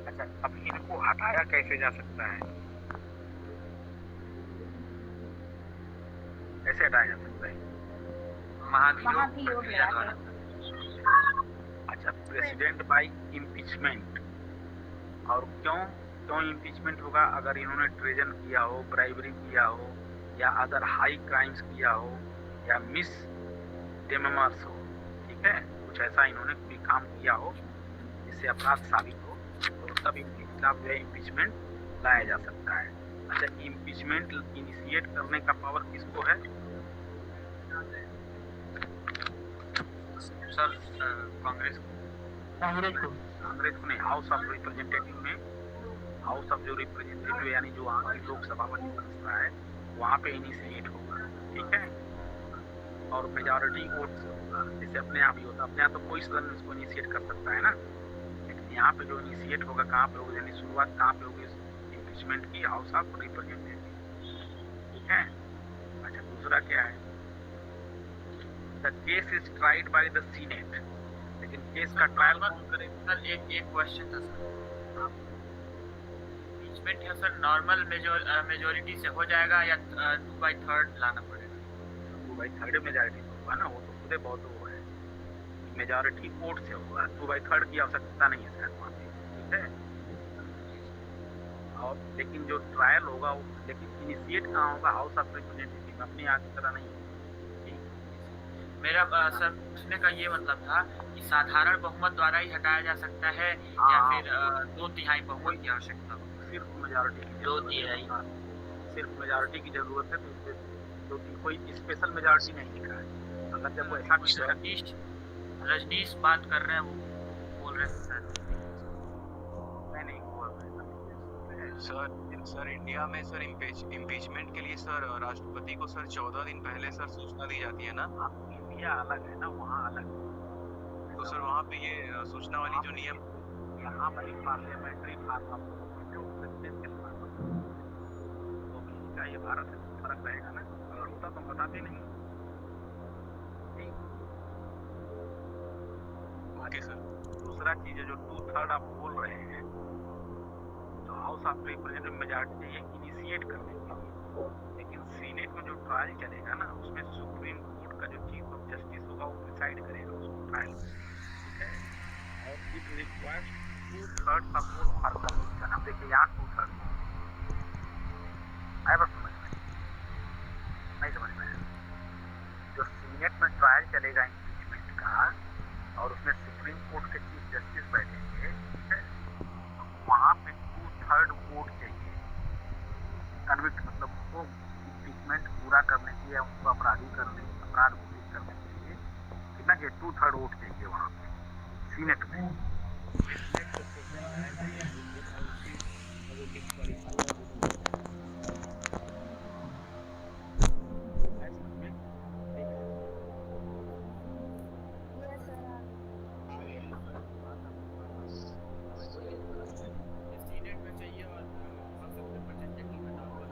Speaker 1: अच्छा, अब इनको हटाया कैसे जा सकता है? कैसे हटाया जा सकता है?
Speaker 4: महाभियोग द्वारा।
Speaker 1: अच्छा, प्रेसिडेंट बाय इम्पीचमेंट। और क्यों इम्पीचमेंट होगा? अगर इन्होंने ट्रेजन किया हो, ब्राइबरी किया हो, या अदर हाई क्राइम्स किया हो, या मिस डेमेमर्स हो, ठीक है, कुछ ऐसा इन्होंने कोई काम किया हो जिससे अपराध साबित हो, तो तब इनके खिलाफ जो है इम्पीचमेंट लाया जा सकता है। अच्छा, इम्पीचमेंट इनिशिएट करने का पावर किसको है? सर, कांग्रेस को नहीं, हाउस ऑफ रिप्रेजेंटेटिव में, हाउस ऑफ जो रिप्रेजेंटेटिव यानी जो वहाँ की लोकसभा में बसता है, वहाँ पे इनिशिएट होगा। ठीक है, और मेजॉरिटी वोट से होगा। जैसे अपने यहाँ भी होता है, अपने यहाँ तो कोई सदन इसको इनिशिएट कर सकता है ना, लेकिन यहाँ पे जो इनिशिएट होगा कहाँ पे होगा, यानी शुरुआत कहाँ पे होगी इम्पीचमेंट की, हाउस ऑफ रिप्रेजेंटेटिव। ठीक है। अच्छा, दूसरा क्या है, the case is tried by the senate. लेकिन केस का ट्रायल कौन करेगा?
Speaker 3: सर एक क्वेश्चन था सर, इम्पीचमेंट है सर नॉर्मल मेजोरिटी से हो जाएगा या 2/3 लाना पड़ेगा?
Speaker 1: 2/3 मेजोरिटी होगा ना, वो तो खुदे बहुत वो है, मेजोरिटी वोट से होगा, 2/3 की आवश्यकता नहीं है शायद वहाँ पे। ठीक है। और लेकिन जो ट्रायल होगा वो, लेकिन इनिशिएट कहाँ होगा, हाउस ऑफ रिप्रेजेंटेटिव, अपनी यहाँ की तरह नहीं है।
Speaker 3: मेरा सर पूछने का ये मतलब था कि साधारण बहुमत द्वारा ही हटाया जा सकता है या फिर 2/3 बहुमत की आवश्यकता हो?
Speaker 1: सिर्फ मेजोरिटी की
Speaker 3: 2/3
Speaker 1: सिर्फ मेजोरिटी की जरूरत है। तो इसमें कोई स्पेशल मेजोरिटी नहीं लिखा है। अगर जब वो ऐसा
Speaker 3: रजनीश बात कर रहे हैं, वो बोल रहे हैं सर।
Speaker 1: मैं नहीं बोल रहा
Speaker 6: सर इंडिया में सर इम्पीचमेंट के लिए सर राष्ट्रपति को सर 14 दिन पहले सर सूचना दी जाती है ना?
Speaker 1: इंडिया अलग है ना, वहाँ अलग है।
Speaker 6: तो सर वहाँ पे ये सूचना वाली जो नियम,
Speaker 1: यहाँ पर पार्लियामेंट्री फॉर्म ऑफ का ये भारत में फर्क रहेगा ना, अगर होता तो हम बताते नहीं।
Speaker 6: Okay sir.
Speaker 1: दूसरा चीज है जो 2/3 आप बोल रहे हैं, जो हाउस ऑफ रिप्रेजेंटेटिव मेजॉरिटी चाहिए इनिशिएट करने के लिए, लेकिन सीनेट में जो ट्रायल चलेगा ना, उसमें सुप्रीम कोर्ट का जो चीफ ऑफ जस्टिस होगा वो डिसाइड करेगा उसको ट्रायल। ठीक है। और it requires 2/3 support for conviction. अब देखिए यहाँ 2/3 आए, बस समझ में नहीं, समझ में जो सीनेट में ट्रायल चलेगा इम्पीचमेंट का, और उसमें सुप्रीम कोर्ट के चीफ जस्टिस बैठेंगे। ठीक है। तो वहाँ पे 2/3 वोट चाहिए कन्विक्ट, मतलब उसको इम्पीचमेंट पूरा करने के लिए, उनको अपराध घोषित करने के लिए कितना चाहिए, 2/3 वोट चाहिए वहाँ पे सीनेट में।
Speaker 3: सीनेट में चाहिए और हाउस ऑफ रिप्रेजेंटेटिव में नॉर्मल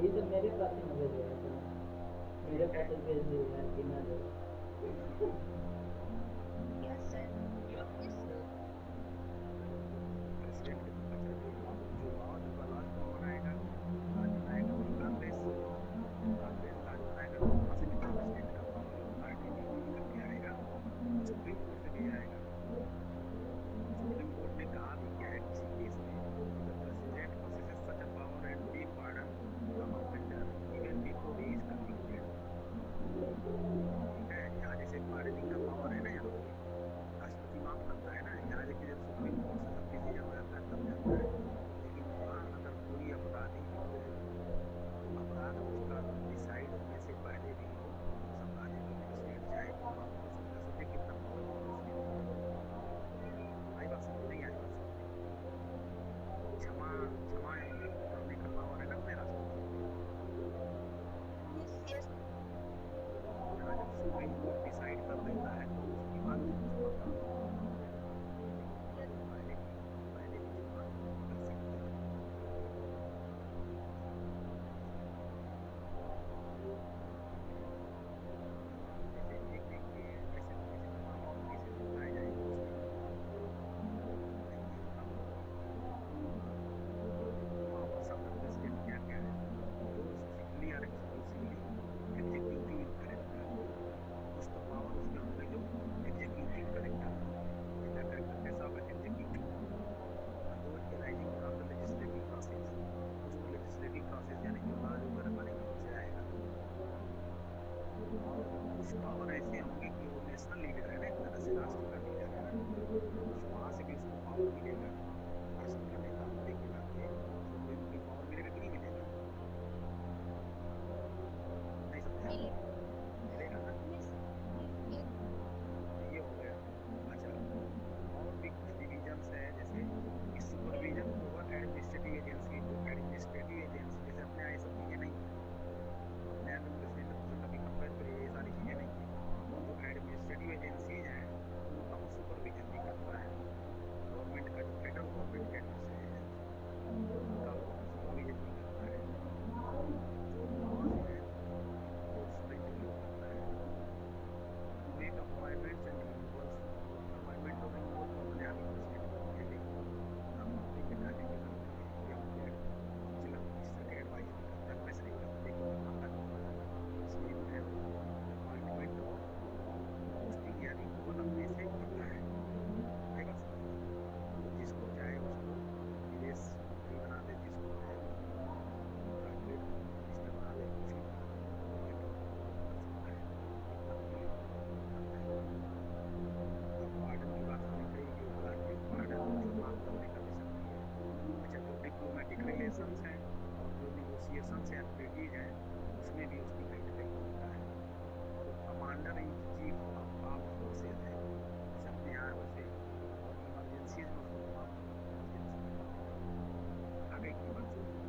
Speaker 7: ये तो मेरे पास ही नजर है, मेरे पास भेज दिया यार कि ना दे।
Speaker 2: Yes sir.
Speaker 1: कुछ पावर ऐसे होंगे कि वो नेशनल लीडर है ना, एक तरह से राष्ट्र का लीडर है ना, तो वहाँ से भी उसको पावर मिलेगा। राष्ट्र का नेता होने के नाते उसको कोई पावर मिलेगा कि नहीं मिलेगा? नहीं समझा? मिलेगा ना? ये हो गया। अच्छा, और भी कुछ डिविजन्स है, जैसे कि सुपरविजन ओवर एडमिनिस्ट्रेटिव एजेंसी, जो एडमिनिस्ट्रेटिव एजेंसी जैसे अपने यहाँ ये सब चीज़ें नहीं है, अपने यहाँ एडमिनिस्ट्रेशन से कभी कंपेयर करिए ये सारी चीज़ें नहीं है। और जो एडमिनिस्ट्रेटिव एजेंसीज हैं उनका वो सुपरविजन भी करता है। गवर्नमेंट का जो फेडरल गवर्नमेंट के एडमिनिस्ट्रेटिव एजेंसी उनका वो सुपरविजन भी करता है। जो लॉज हैं उनको उसमें रिव्यू करता है। To make appointments and removals, appointment और रिमूवल तो अपने यहाँ भी प्रेसिडेंट करते हैं, लेकिन राष्ट्रपति के कहने पे करते हैं, या उनके काउंसिल ऑफ मिनिस्टर के एडवाइस पे करता है, प्रेसिडेंट करता है, लेकिन वहाँ का जो इसमें जो है वो अपॉइंटमेंट और पोस्टिंग या रिमूवल अपने से करता है। ये बात समझ में? जिसको चाहे उसको विदेश मंत्री बना दे, जिसको चाहे उसको प्राइवेट मिनिस्टर बना दे, कुछ भी बना दे, ये कर सकता है, अपने करता है। अब पार्डन की बात हमने कही कि वो हालांकि पार्डन मतलब माफ करने का भी शक्ति है। अच्छा, जो डिप्लोमेटिक रिलेशंस हैं और जो निगोशिएशंस या ट्रीटीज हैं उसमें भी उसकी कहीं ना कहीं भूमिका है। और वो commander in chief of arm forces है, जैसे अपने यहाँ वैसे, और इमरजेंसीज में उसको पावर इमरजेंसी में। आ गई की बात समझ में?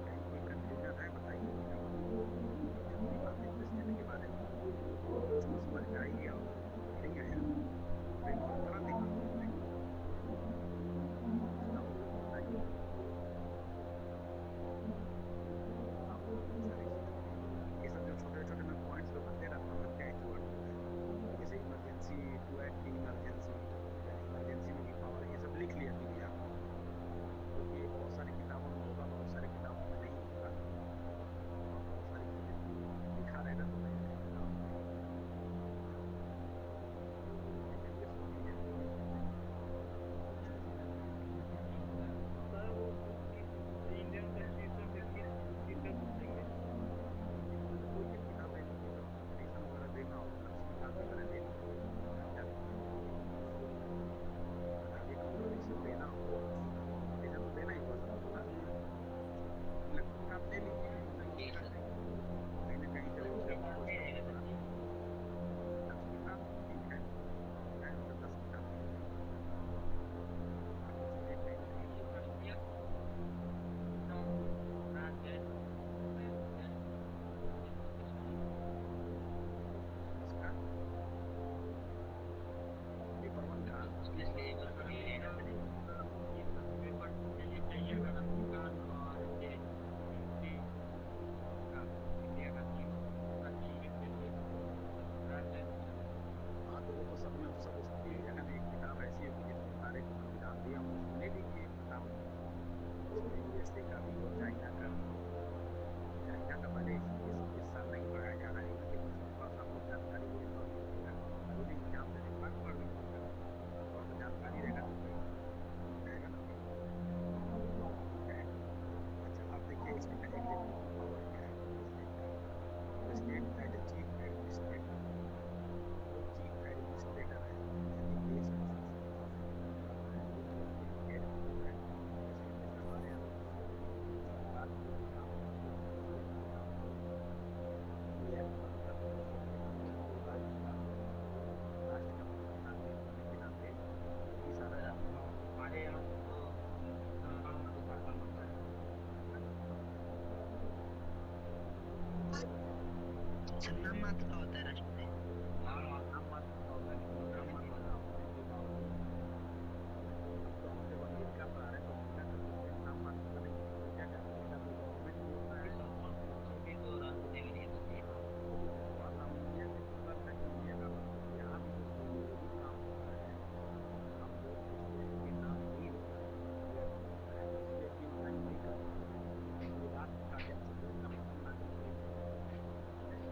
Speaker 1: कहीं कोई कंफ्यूजन है बताइए, नहीं तो जितनी बातें प्रेसिडेंट के बारे में की उसको समझ में आई गया होगा कि नहीं आया? कहीं और कहाँ दिक्कत हो रही है? बताओ, बताइए। हाँ, सारी चीज़ें ये सब जो छोटे छोटे मैं पॉइंट्स बताते रहता हूँ ना, क्या वर्ड होता है, जैसे emergency, to act in emergency, या इमरजेंसी में भी पावर, ये सब लिख लिया कीजिए आप लोग, क्योंकि ये बहुत सारी किताबों में होगा, बहुत सारी किताबों में नहीं होगा, और बहुत सारी चीज़ें लिखा रहेगा तो कहीं ना कहीं काम आएगा। ठीक है, ये सब चीज़ें हैं, ये चीज़ें अच्छी चीज़ें हैं।
Speaker 5: सर वो इंडियन कॉन्स्टिट्यूशन के किस पे पूछेंगे?
Speaker 1: कॉन्स्टिट्यूशन से कोई भी किताब ले लीजिए, जो कंपटीशन वगैरह देना होगा, सीकाट वगैरह ले लीजिए, तब जाके पढ़िए उसको। अगर आगे कंपटीशन देना हो तो कंपटीशन तो देना ही होगा सबको ना, तो इलेक्ट्रो में आप ले लीजिए, सही रहेगा। कहीं ना कहीं जब जब पोस्ट होगा 10 किताब ठीक है, चाहे तो 10 किताब ले लीजिए, बाकी चीज़ें कहीं ना कहीं होगा ही। इसका पेपर वन का हाँ, तो वो तो सब में सब उसकी अगर एक किताब ऐसी होगी जिसमें सारे संविधान दिया हो उसको ले लीजिए एक किताब, उसमें यूएसए का भी और चाइना का भी। चाइना का भले इस साल नहीं पढ़ाया जा रहा है यहाँ, लेकिन उसमें थोड़ा सा आपको जानकारी होगी तो अभी अगले एग्जाम देने के बाद पढ़ लीजिएगा, थोड़ा सा जानकारी रहेगा तो कोई हो जाएगा ना फिर। ठीक है। अच्छा, अब देखिए इसमें का एग्जीक्यूटिव पावर क्या है प्रेसिडेंट का। President as a chief administrator, वो चीफ एडमिनिस्ट्रेटर है, यानी देश का सबसे अच्छा शासन करता है, जो भी उसके हेड में होता है। जैसे हमारे यहाँ सरकार में जो भी काम होता है वो प्रेसिडेंट के नाम पे होता है। कोई एक्ट बनता है तो प्रेसिडेंट के नाम से, कोई राज्य का राष्ट्र का प्रधानमंत्री होने के नाते वही सारा चीज़
Speaker 3: हमारे यहाँ तो शासन होता है।
Speaker 7: नाम मात्र का होता है राष्ट्रपति।
Speaker 1: नाम मात्र का होता है, लेकिन वो नाम मात्र का होने के बावजूद भी, अब तो हम जब अमेरिका में आ रहे हैं तो अमेरिका का प्रेसिडेंट नाम मात्र का नहीं होता, वो क्या कहते हैं, उनका तो गवर्नमेंट ही होता है। थोड़ा सा हम इंडिया से डिफर है कि इंडिया का यहाँ भी जो भी काम होता है वहाँ पे प्रेसिडेंट के नाम पे ही होता है, लेजिस्लेटिव होता है। लेजिस्लेटिव नहीं वही करता है, कोई राष्ट्र का या किसी देश का प्रधान नागरिक कोई नहीं होता है।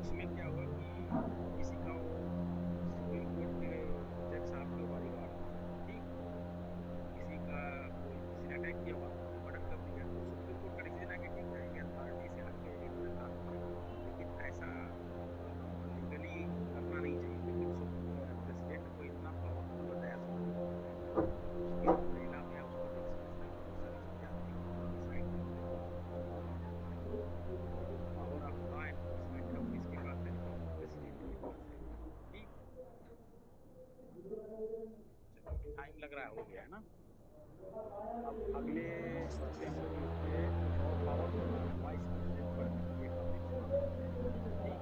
Speaker 1: उसमें क्या हुआ कि किसी का वो सुप्रीम कोर्ट के जज साहब का बॉडीगार्ड ठीक किसी का कोई किसी ने अटैक किया हुआ मर्डर कर दिया तो सुप्रीम कोर्ट का डिसीजन है कि ठीक है ये अथॉरिटी से हटके इन्होंने काम किया लेकिन ऐसा लीगली करना नहीं चाहिए लेकिन प्रेसिडेंट को इतना पावरफुल बताया उसकी महिला में उसको नहीं समझता बहुत सारी चीज़ें आती हैं decide power of law enforcement का किसके पास है प्रेसिडेंट के पास है ठीक टाइम लग रहा है हो गया है ना अब अगले सेशन पे कुछ और पावर वाइस प्रेसिडेंट पर ये टॉपिक ठीक